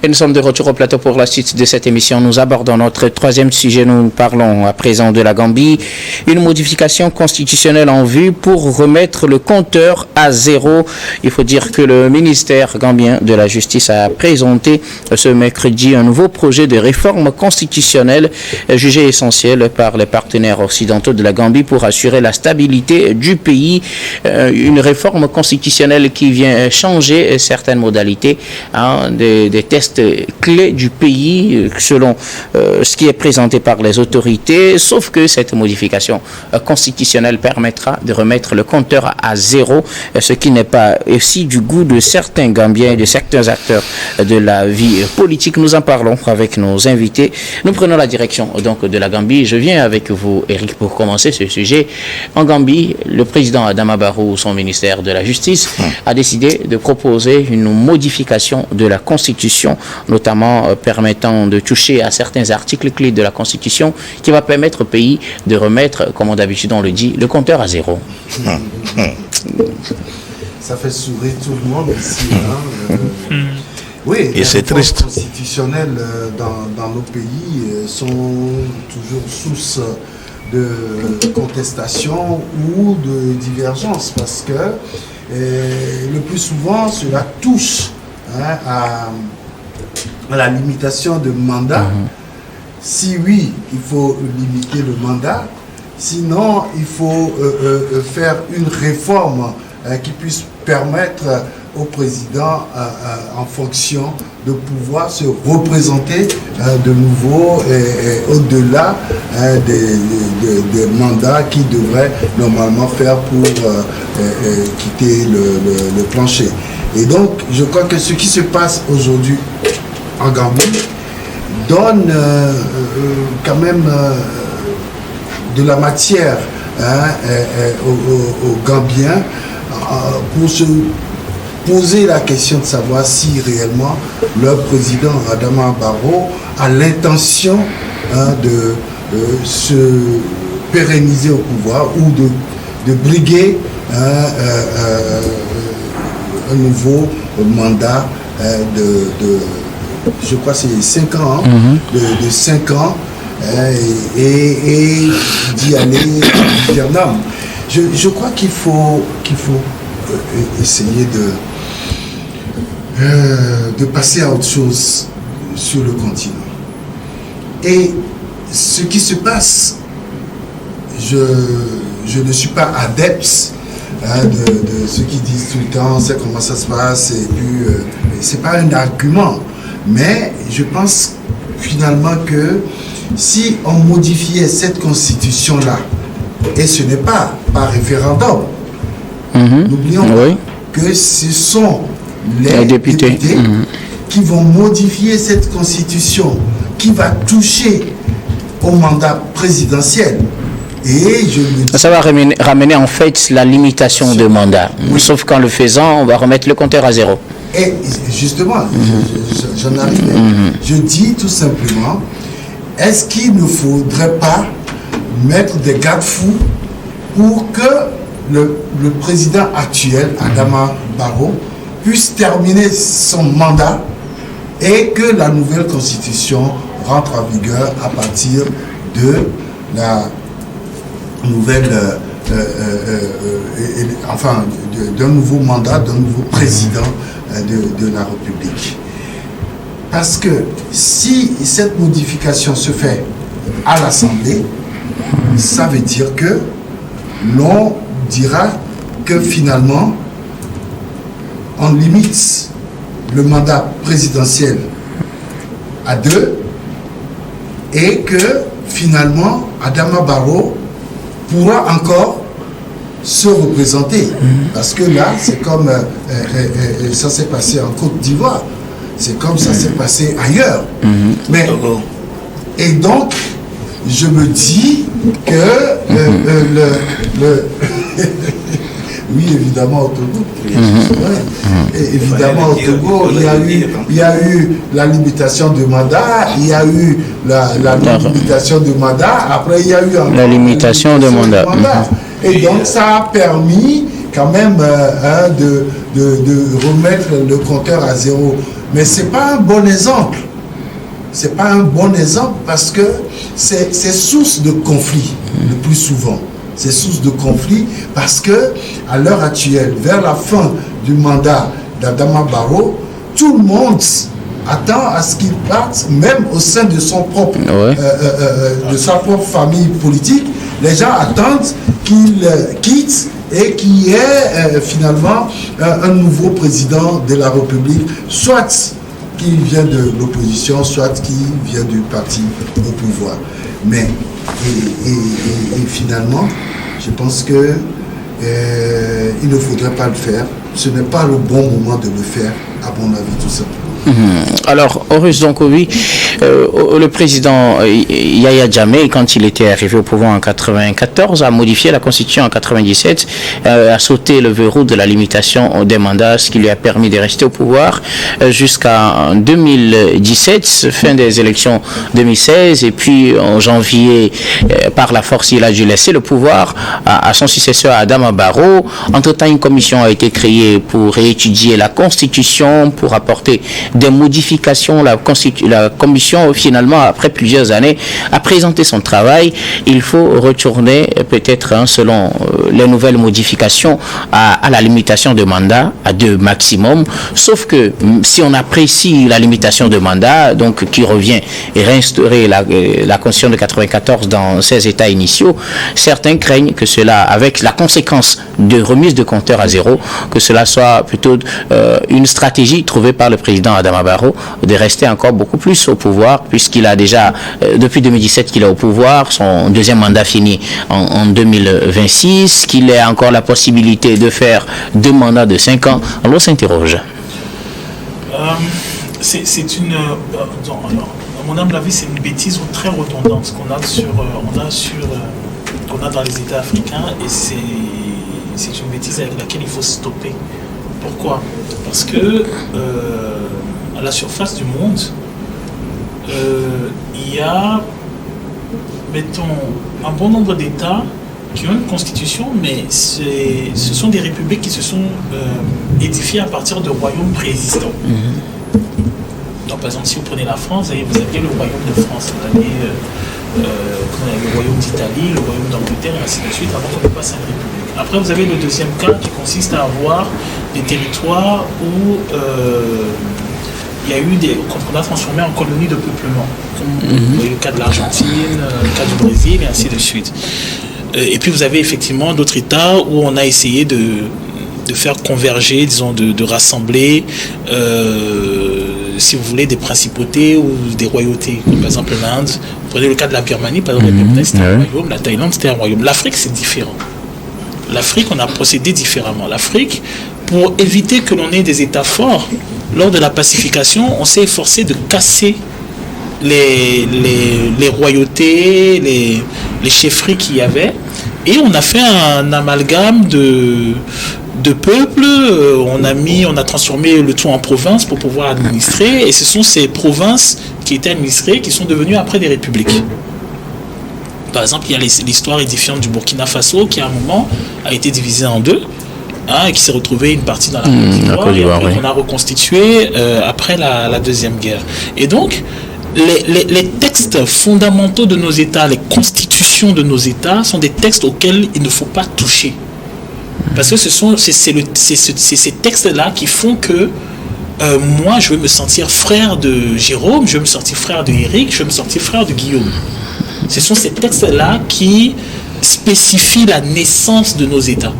Et nous sommes de retour au plateau pour la suite de cette émission. Nous abordons notre troisième sujet. Nous parlons à présent de la Gambie. Une modification constitutionnelle en vue pour remettre le compteur à zéro. Il faut dire que le ministère gambien de la Justice a présenté ce mercredi un nouveau projet de réforme constitutionnelle jugé essentiel par les partenaires occidentaux de la Gambie pour assurer la stabilité du pays. Une réforme constitutionnelle qui vient changer certaines modalités des tests clés du pays selon ce qui est présenté par les autorités, sauf que cette modification constitutionnelle permettra de remettre le compteur à zéro, ce qui n'est pas aussi du goût de certains Gambiens et de certains acteurs de la vie politique. Nous en parlons avec nos invités. Nous prenons la direction donc de la Gambie. Je viens avec vous, Eric, pour commencer ce sujet. En Gambie, le président Adama Barrow, son ministère de la Justice, a décidé de proposer une modification de la Constitution, notamment permettant de toucher à certains articles clés de la Constitution, qui va permettre au pays de remettre, comme d'habitude on le dit, le compteur à zéro. Ça fait sourire tout le monde ici. Oui, et c'est triste. Les constitutionnelles dans nos pays sont toujours source de contestation ou de divergence parce que le plus souvent cela touche à la limitation de mandat. Si oui, il faut limiter le mandat, sinon il faut faire une réforme qui puisse permettre au président en fonction de pouvoir se représenter de nouveau et au-delà des mandats qu'il devrait normalement faire pour quitter le plancher. Et donc, je crois que ce qui se passe aujourd'hui en Gambie donne quand même de la matière aux Gambiens pour se poser la question de savoir si réellement leur président Adama Barrow a l'intention de se pérenniser au pouvoir ou de briguer un nouveau mandat je crois que c'est 5 ans, de 5 ans et d'y aller en Vietnam. Je crois qu'il faut essayer de passer à autre chose sur le continent. Et ce qui se passe, je ne suis pas adepte de ceux qui disent tout le temps, c'est comment ça se passe, et puis c'est pas un argument. Mais je pense finalement que si on modifiait cette constitution-là, et ce n'est pas par référendum, n'oublions pas que ce sont les députés qui vont modifier cette constitution qui va toucher au mandat présidentiel. Et ça va ramener en fait la limitation de mandat. Sauf qu'en le faisant, on va remettre le compteur à zéro. Et justement, j'en arrive. Je dis tout simplement, est-ce qu'il ne faudrait pas mettre des garde-fous pour que le président actuel, Adama Barrow, puisse terminer son mandat et que la nouvelle constitution rentre en vigueur à partir de la nouvelle, d'un nouveau mandat, d'un nouveau président de la République. Parce que si cette modification se fait à l'Assemblée, ça veut dire que l'on dira que finalement, on limite le mandat présidentiel à 2 et que finalement, Adama Barrow pourra encore se représenter. Parce que là, c'est comme ça s'est passé en Côte d'Ivoire, c'est comme ça s'est passé ailleurs. Mais, et donc, je me dis que oui, évidemment, au Togo. Évidemment, au Togo, il y a eu la limitation de mandat, il y a eu la limitation de mandat, après il y a eu la limitation de mandat. Et donc, ça a permis quand même de remettre le compteur à zéro. Mais ce n'est pas un bon exemple. C'est pas un bon exemple parce que c'est source de conflit le plus souvent. C'est source de conflit parce que à l'heure actuelle, vers la fin du mandat d'Adama Barrow, tout le monde attend à ce qu'il parte, même au sein de son propre, de sa propre famille politique. Les gens attendent qu'il quitte et qu'il y ait finalement un nouveau président de la République, soit qui vient de l'opposition, soit qui vient du parti au pouvoir. Mais, et finalement, je pense que il ne faudrait pas le faire. Ce n'est pas le bon moment de le faire, à mon avis, tout simplement. Alors, Horus Donkovi, le président Yahya Jammeh, quand il était arrivé au pouvoir en 1994, a modifié la Constitution en 1997, a sauté le verrou de la limitation des mandats, ce qui lui a permis de rester au pouvoir jusqu'en 2017, fin des élections 2016, et puis en janvier, par la force, il a dû laisser le pouvoir à son successeur Adama Barrow. Entre-temps, une commission a été créée pour étudier la Constitution, pour apporter des modifications. La commission, finalement, après plusieurs années, a présenté son travail. Il faut retourner peut-être, selon les nouvelles modifications, à la limitation de mandat à 2 maximum. Sauf que si on apprécie la limitation de mandat, donc qui revient et réinstaurer la Constitution de 1994 dans ses états initiaux, certains craignent que cela, avec la conséquence de remise de compteur à zéro, que cela soit plutôt une stratégie trouvée par le président Adama Barrow de rester encore beaucoup plus au pouvoir, puisqu'il a déjà, depuis 2017 qu'il est au pouvoir, son deuxième mandat fini en 2026, qu'il ait encore la possibilité de faire 2 mandats de 5 ans. Alors on s'interroge. C'est une... à mon humble avis, c'est une bêtise très redondante qu'on a dans les États africains, et c'est une bêtise avec laquelle il faut stopper. Pourquoi? Parce que à la surface du monde, il y a, mettons, un bon nombre d'États qui ont une constitution, mais ce sont des républiques qui se sont édifiées à partir de royaumes préexistants. Donc, par exemple, si vous prenez la France, vous aviez le royaume de France, vous aviez le royaume d'Italie, le royaume d'Angleterre, et ainsi de suite, avant qu'on ne passe à une république. Après, vous avez le deuxième cas qui consiste à avoir des territoires où il y a eu qu'on a transformé en colonies de peuplement. Vous voyez le cas de l'Argentine, le cas du Brésil, et ainsi de suite. Et puis, vous avez effectivement d'autres États où on a essayé de faire converger, disons, de rassembler, si vous voulez, des principautés ou des royautés. Comme par exemple l'Inde. Vous prenez le cas de la Birmanie, par exemple, la Birmanie c'était un royaume, la Thaïlande c'était un royaume. L'Afrique c'est différent. L'Afrique, on a procédé différemment. L'Afrique, pour éviter que l'on ait des États forts, lors de la pacification, on s'est efforcé de casser les royautés, les chefferies qu'il y avait, et on a fait un amalgame de peuples. On a transformé le tout en provinces pour pouvoir administrer, et ce sont ces provinces qui étaient administrées qui sont devenues après des républiques. Par exemple, il y a l'histoire édifiante du Burkina Faso qui à un moment a été divisée en 2, et qui s'est retrouvée une partie dans la Côte d'Ivoire, et qu'on a reconstitué après la Deuxième Guerre. Et donc, les textes fondamentaux de nos États, les constitutions de nos États sont des textes auxquels il ne faut pas toucher. Parce que c'est ces textes-là qui font que moi, je veux me sentir frère de Jérôme, je veux me sentir frère de Eric, je veux me sentir frère de Guillaume. Ce sont ces textes-là qui spécifient la naissance de nos États.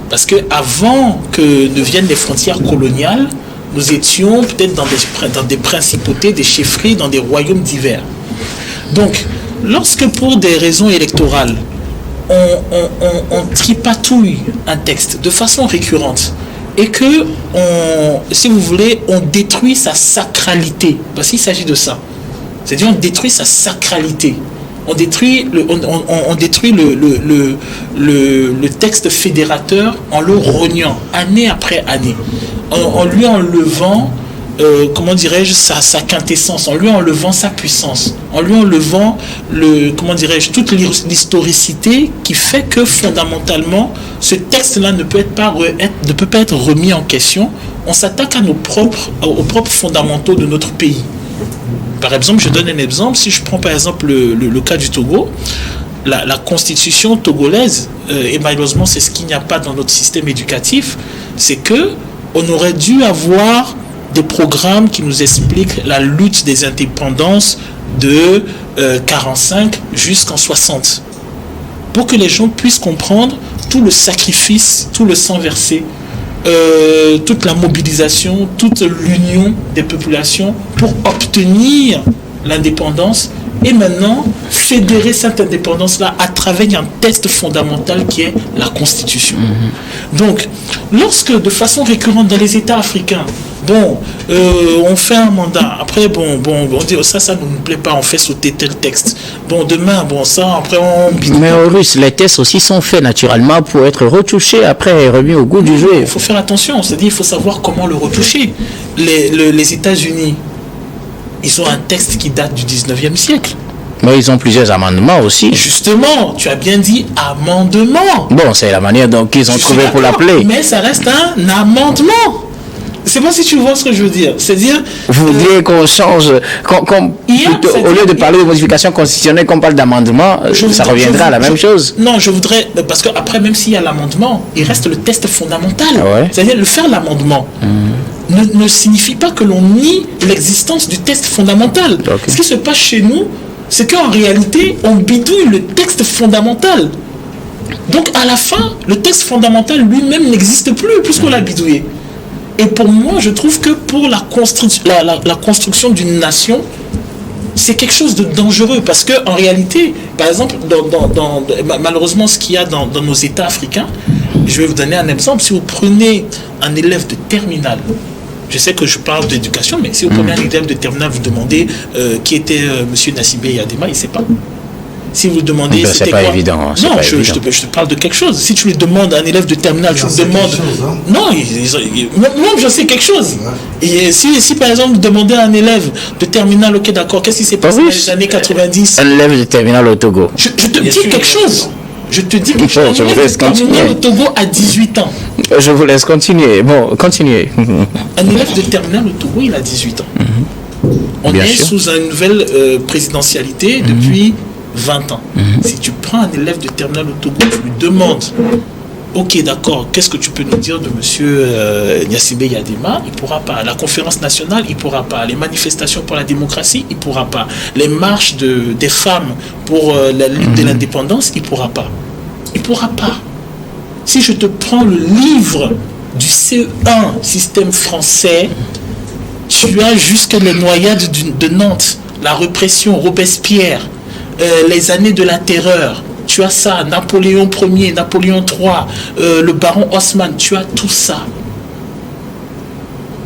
Parce qu'avant que ne viennent les frontières coloniales, nous étions peut-être dans des principautés, des chefferies, dans des royaumes divers. Donc, lorsque pour des raisons électorales, on tripatouille un texte de façon récurrente et que, si vous voulez, on détruit sa sacralité, parce qu'il s'agit de ça. C'est-à-dire on détruit sa sacralité. On détruit le texte fédérateur en le rognant, année après année, en lui enlevant, comment dirais-je, sa quintessence, en lui enlevant sa puissance, en lui enlevant toute l'historicité qui fait que fondamentalement, ce texte-là ne peut pas être remis en question on s'attaque aux propres fondamentaux de notre pays. Par exemple, je donne un exemple. Si je prends par exemple le cas du Togo, la constitution togolaise, et malheureusement c'est ce qu'il n'y a pas dans notre système éducatif, c'est que on aurait dû avoir des programmes qui nous expliquent la lutte des indépendances de 45 jusqu'en 60, pour que les gens puissent comprendre tout le sacrifice, tout le sang versé, toute la mobilisation, toute l'union des populations pour obtenir l'indépendance et maintenant fédérer cette indépendance-là à travers un test fondamental qui est la Constitution. Donc, lorsque de façon récurrente dans les États africains, on fait un mandat, après, on dit ça ne nous plaît pas, on fait sauter tel texte. Demain, ça, après, on... Mais aux Russes, les tests aussi sont faits naturellement pour être retouchés après et remis au goût du jeu. Il faut faire attention, c'est-à-dire il faut savoir comment le retoucher. Les États-Unis, ils ont un texte qui date du 19e siècle. Mais ils ont plusieurs amendements aussi. Justement, tu as bien dit amendement. Bon, c'est la manière dont ils ont trouvé pour l'appeler. Mais ça reste un amendement. C'est pas si tu vois ce que je veux dire. C'est-à-dire... Vous voulez qu'on change... au lieu de parler de modification constitutionnelle, qu'on parle d'amendement, ça reviendra à la même chose. Non, je voudrais... Parce qu'après, même s'il y a l'amendement, il reste le test fondamental. Ouais. C'est-à-dire, faire l'amendement ne signifie pas que l'on nie l'existence du test fondamental. Okay. Ce qui se passe chez nous, c'est qu'en réalité, on bidouille le texte fondamental. Donc, à la fin, le texte fondamental lui-même n'existe plus, puisqu'on l'a bidouillé. Et pour moi, je trouve que pour la construction d'une nation, c'est quelque chose de dangereux. Parce qu'en réalité, par exemple, malheureusement, ce qu'il y a dans nos États africains, je vais vous donner un exemple. Si vous prenez un élève de terminale, je sais que je parle d'éducation, mais si vous prenez un élève de terminale, vous demandez qui était M. Nassibé Yadema, il ne sait pas. Si vous demandez, c'est pas évident. Non, je te parle de quelque chose. Si tu lui demandes à un élève de terminale, tu lui demandes. Non, moi je sais quelque chose. Et si par exemple vous demandez à un élève de terminale, ok, d'accord, qu'est-ce qui s'est passé dans les années 90? Un élève de terminale au Togo. Je te dis quelque chose. Je te dis quelque chose. Je vous laisse continuer. Au Togo à 18 ans. Je vous laisse continuer. Bon, continuez. Un élève de terminale au Togo, il a 18 ans. On est sous une nouvelle présidentialité depuis 20 ans. Si tu prends un élève de terminale au Togo, tu lui demandes, ok, d'accord, qu'est-ce que tu peux nous dire de M. Nassibé Yadema? Il ne pourra pas. La conférence nationale, il ne pourra pas. Les manifestations pour la démocratie, il ne pourra pas. Les marches des femmes pour la lutte de l'indépendance, il ne pourra pas. Il ne pourra pas. Si je te prends le livre du CE1, système français, tu as jusqu'à les noyades de Nantes, la répression, Robespierre, les années de la terreur, tu as ça, Napoléon Ier, Napoléon III, le baron Haussmann, tu as tout ça.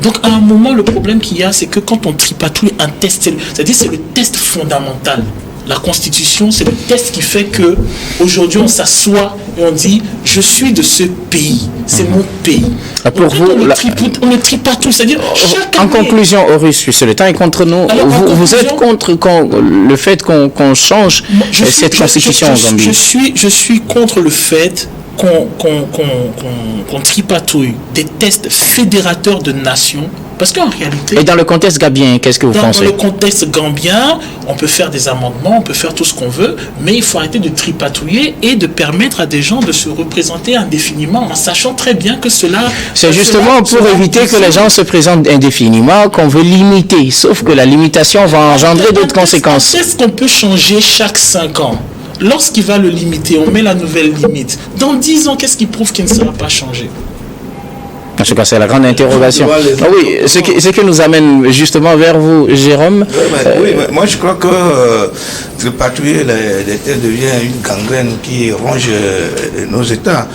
Donc à un moment, le problème qu'il y a, c'est que quand on tripatouille un test, c'est-à-dire c'est le test fondamental. La Constitution, c'est le test qui fait que aujourd'hui on s'assoit et on dit je suis de ce pays, c'est mon pays. Pour donc, vous, on ne tripatouille, c'est-à-dire en conclusion, Horus, puisque le temps est contre nous. Alors, vous êtes contre le fait qu'on change cette Constitution en Gambie? Je suis contre le fait qu'on tripatouille des tests fédérateurs de nations. Parce qu'en réalité... Et dans le contexte gambien, qu'est-ce que vous pensez? Dans le contexte gambien, on peut faire des amendements, on peut faire tout ce qu'on veut, mais il faut arrêter de tripatouiller et de permettre à des gens de se représenter indéfiniment, en sachant très bien que cela... C'est justement pour éviter que les gens se présentent indéfiniment qu'on veut limiter, sauf que la limitation va engendrer d'autres conséquences. C'est ce qu'on peut changer chaque 5 ans. Lorsqu'il va le limiter, on met la nouvelle limite. Dans 10 ans, qu'est-ce qui prouve qu'il ne sera pas changé? En tout cas, c'est la grande interrogation. Ah oui, ce qui nous amène justement vers vous, Jérôme. Oui, moi je crois que patrouiller les terres devient une gangrène qui ronge nos États.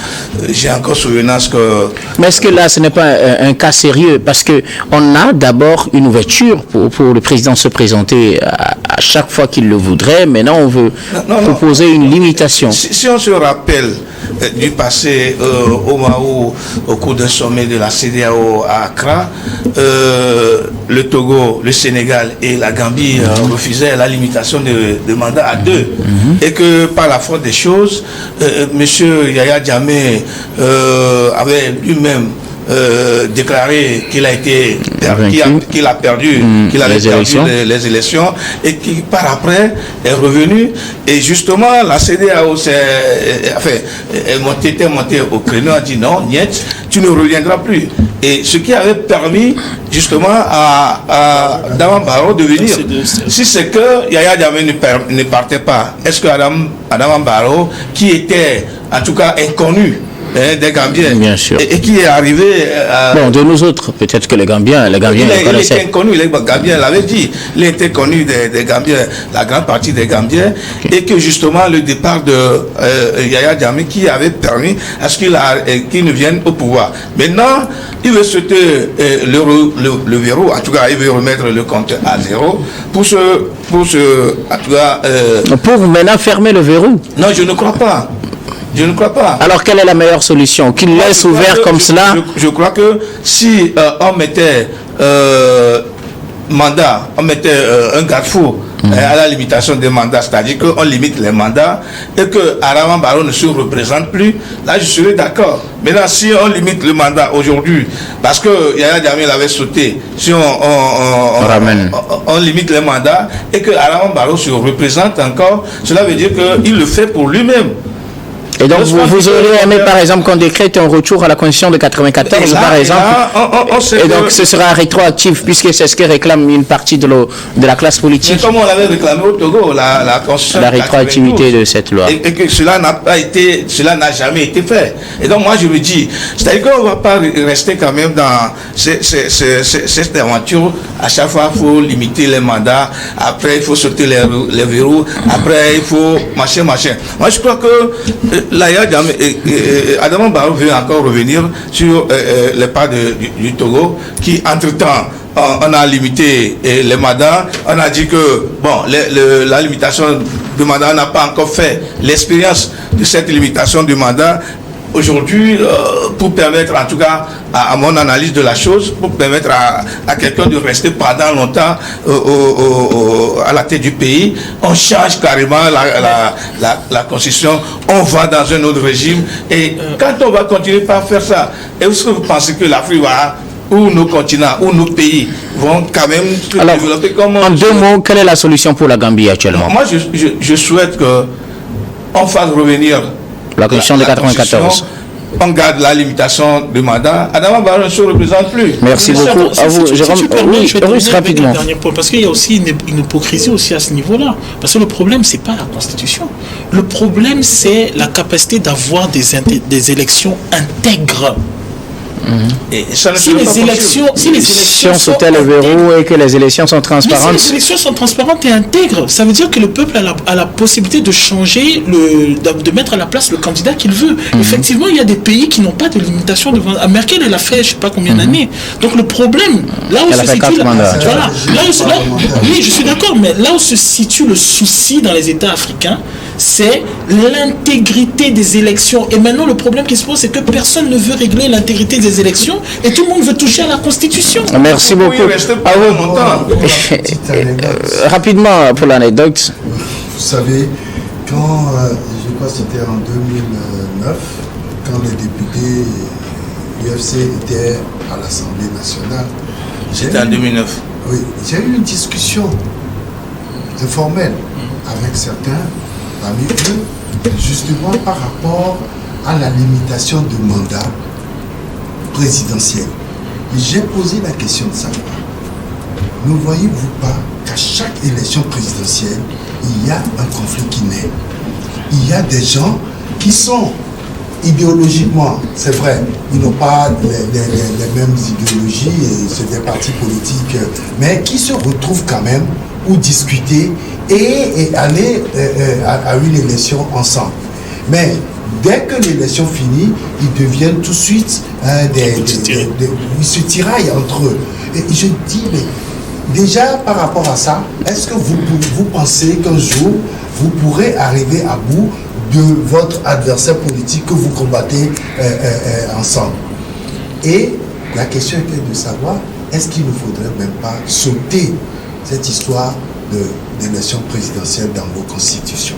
J'ai encore souvenance que... Mais est-ce que là, ce n'est pas un cas sérieux? Parce qu'on a d'abord une ouverture pour le président se présenter à chaque fois qu'il le voudrait. Maintenant, on veut proposer une limitation. Si on se rappelle du passé au Mao, au cours d'un sommet de la CEDEAO à Accra, le Togo, le Sénégal et la Gambie refusaient la limitation de mandat à 2. Et que par la force des choses, M. Yaya Jammeh avait lui-même déclaré qu'il a été qu'il a perdu, qu'il avait perdu les élections et qui par après est revenu et justement la CEDEAO était montée au créneau, a dit non, niet, tu ne reviendras plus. Et ce qui avait permis justement à Adama Barrow de venir. Si c'est que Yaya Jammeh ne partait pas, est-ce que Adama Barrow, qui était en tout cas inconnu des Gambiens, bien sûr, et qui est arrivé bon, de nous autres, peut-être que les Gambiens il était inconnu, les Gambiens l'avaient dit, il était connu des Gambiens, la grande partie des Gambiens, et que justement le départ de Yaya Jammeh qui avait permis à ce qu'il ne vienne au pouvoir. Maintenant, il veut sauter le verrou, en tout cas il veut remettre le compte à zéro pour maintenant fermer le verrou. Non, je ne crois pas. Je ne crois pas. Alors, quelle est la meilleure solution? Qu'il laisse ouvert comme cela? Je crois que si on mettait un garde-fou à la limitation des mandats, c'est-à-dire qu'on limite les mandats et que Adama Barrow ne se représente plus, là je serais d'accord. Maintenant, si on limite le mandat aujourd'hui, parce que Yaya Jammeh l'avait sauté, si on limite les mandats et que Adama Barrow se représente encore, cela veut dire qu'il le fait pour lui-même. Et donc, vous auriez aimé, par exemple, qu'on décrète un retour à la Constitution de 94, par exemple, et donc ce sera rétroactif, puisque c'est ce que réclame une partie de la classe politique. Mais comme on l'avait réclamé au Togo, la Constitution la rétroactivité de cette loi. Et que cela n'a jamais été fait. Et donc, moi, je me dis, c'est-à-dire qu'on ne va pas rester quand même dans cette aventure. À chaque fois, il faut limiter les mandats, après, il faut sauter les verrous, après, il faut machin. Moi, je crois que Adama Barrow veut encore revenir sur les pas du Togo qui entre-temps on a limité les mandats, on a dit que bon, la limitation du mandat, on n'a pas encore fait l'expérience de cette limitation du mandat. Aujourd'hui, pour permettre, en tout cas, à mon analyse de la chose, pour permettre à quelqu'un de rester pendant longtemps à la tête du pays, on change carrément la constitution, on va dans un autre régime. Et quand on va continuer par faire ça, est-ce que vous pensez que l'Afrique va, ou nos continents, ou nos pays vont quand même se développer comme... En 2 mots, quelle est la solution pour la Gambie actuellement? Moi, je souhaite qu'on fasse revenir la Constitution de 94. On garde la limitation du mandat. Adama Barrow ne se représente plus. Merci beaucoup. À vous, Jérôme. Je vais terminer rapidement. Parce qu'il y a aussi une hypocrisie aussi à ce niveau-là. Parce que le problème, c'est pas la Constitution. Le problème, c'est la capacité d'avoir des élections intègres. Et ça si les élections sautent le verrou et que les élections sont transparentes. Mais si les élections sont transparentes et intègres, ça veut dire que le peuple a la possibilité de changer, de mettre à la place le candidat qu'il veut. Effectivement, il y a des pays qui n'ont pas de limitation de vente. Merkel, elle a fait je ne sais pas combien d'années. Donc le problème, là où se situe oui, je suis d'accord, mais là où se situe le souci dans les États africains, c'est l'intégrité des élections. Et maintenant, le problème qui se pose, c'est que personne ne veut régler l'intégrité des élections et tout le monde veut toucher à la Constitution. Merci beaucoup. Rapidement pour l'anecdote. Vous savez, quand, je crois que c'était en 2009, quand les députés UFC étaient à l'Assemblée nationale. C'était en 2009. Oui, j'ai eu une discussion informelle avec certains parmi eux, justement par rapport à la limitation du mandat présidentiel. J'ai posé la question de savoir, ne voyez-vous pas qu'à chaque élection présidentielle, il y a un conflit qui naît? Il y a des gens qui sont idéologiquement, c'est vrai, ils n'ont pas les mêmes idéologies, c'est des partis politiques, mais qui se retrouvent quand même ou discuter et aller à une élection ensemble. Mais dès que l'élection finit, ils deviennent tout de suite ils se tiraillent entre eux. Et je dis, mais déjà par rapport à ça, est-ce que vous pensez qu'un jour, vous pourrez arriver à bout de votre adversaire politique que vous combattez ensemble? Et la question était de savoir, est-ce qu'il ne faudrait même pas sauter cette histoire d'élection présidentielle dans vos constitutions?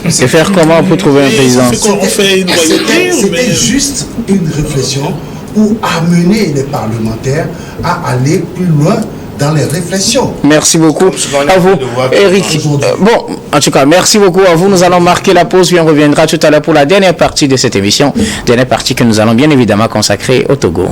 C'est faire comment pour trouver un président? C'était juste une réflexion pour amener les parlementaires à aller plus loin dans les réflexions. Merci beaucoup à vous, Eric. Bon, en tout cas, merci beaucoup à vous. Nous allons marquer la pause, puis on reviendra tout à l'heure pour la dernière partie de cette émission. Dernière partie que nous allons bien évidemment consacrer au Togo.